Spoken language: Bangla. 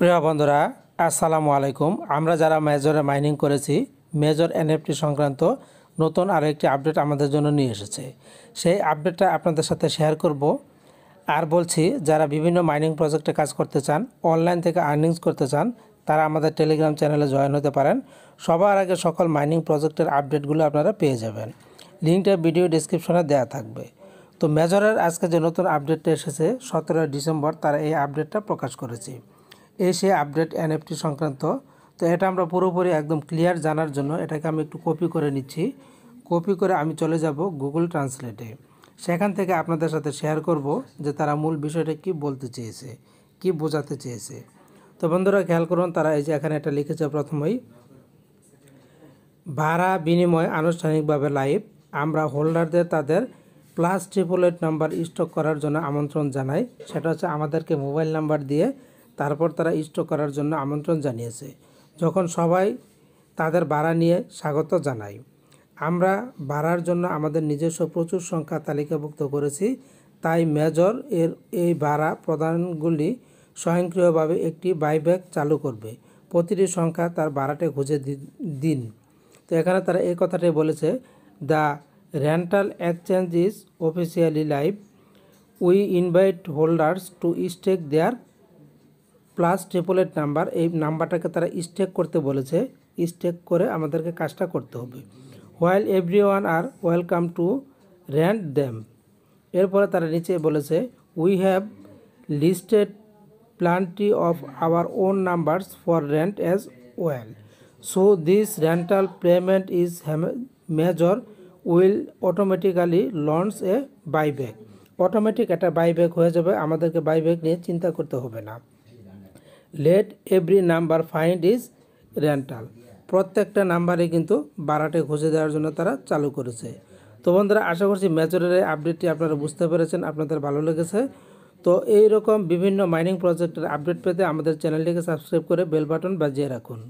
প্রিয় বন্ধুরা, আসসালামু আলাইকুম। আমরা যারা মেজরে মাইনিং করেছি, মেজর এনএফটি সংক্রান্ত নতুন আরও একটি আপডেট আমাদের জন্য নিয়ে এসেছে। সেই আপডেটটা আপনাদের সাথে শেয়ার করব। আর বলছি, যারা বিভিন্ন মাইনিং প্রজেক্টে কাজ করতে চান, অনলাইন থেকে আর্নিংস করতে চান, তারা আমাদের টেলিগ্রাম চ্যানেলে জয়েন হতে পারেন। সবার আগে সকল মাইনিং প্রজেক্টের আপডেটগুলো আপনারা পেয়ে যাবেন। লিঙ্কটা ভিডিও ডেসক্রিপশনে দেওয়া থাকবে। তো মেজরের আজকে যে নতুন আপডেটটা এসেছে 17 ডিসেম্বর, তারা এই আপডেটটা প্রকাশ করেছে। এই সে আপডেট এনএফটি সংক্রান্ত। তো এটা আমরা পুরোপুরি একদম ক্লিয়ার জানার জন্য এটাকে আমি একটু কপি করে নিচ্ছি। কপি করে আমি চলে যাব গুগল ট্রান্সলেটে। সেখান থেকে আপনাদের সাথে শেয়ার করব যে তারা মূল বিষয়টা কি বলতে চেয়েছে, কি বোঝাতে চেয়েছে। তো বন্ধুরা খেয়াল করুন, তারা এই যে এখানে এটা লিখেছে প্রথমেই, ভাড়া বিনিময় আনুষ্ঠানিকভাবে লাইভ। আমরা হোল্ডারদের তাদের +888 নাম্বার স্টক করার জন্য আমন্ত্রণ জানাই। সেটা হচ্ছে আমাদেরকে মোবাইল নাম্বার দিয়ে তারপর তারা স্টক করার জন্য আমন্ত্রণ জানিয়েছে, যখন সবাই তাদের ভাড়া নিয়ে স্বাগত জানাই। আমরা ভাড়ার জন্য আমাদের নিজস্ব প্রচুর সংখ্যা তালিকাভুক্ত করেছি, তাই মেজর এর এই ভাড়া প্রদানগুলি স্বয়ংক্রিয়ভাবে একটি বাইব্যাক চালু করবে। প্রতিটি সংখ্যা তার ভাড়াটা খুঁজে দিন। তো এখানে তারা এই কথাটাই বলেছে, the rental exchange is officially live. We invite holders to stake their +888 number. এই নাম্বারটাকে তারা স্টেক করতে বলেছে। স্টেক করে আমাদেরকে কাজটা করতে হবে। While everyone are welcome to rent them. এরপরে তারা নিচে বলেছে, we have listed plenty of our own numbers for rent as well. So this rental payment is major will automatically launch a buyback. Automatic একটা বাইব্যাক হয়ে যাবে, আমাদেরকে বাইব্যাক নিয়ে চিন্তা করতে হবে না। Let every number find is rental. প্রত্যেকটা নাম্বারে কিন্তু ভাড়াটে খুঁজে দেওয়ার জন্য তারা চালু করেছে। তো বন্ধুরা, আশা করছি মেজরের আপডেটটি আপনারা বুঝতে পেরেছেন, আপনাদের ভালো লেগেছে। তো এই রকম বিভিন্ন মাইনিং প্রজেক্টের আপডেট পেতে আমাদের চ্যানেলটিকে সাবস্ক্রাইব করে বেল বাটন বাজিয়ে রাখুন।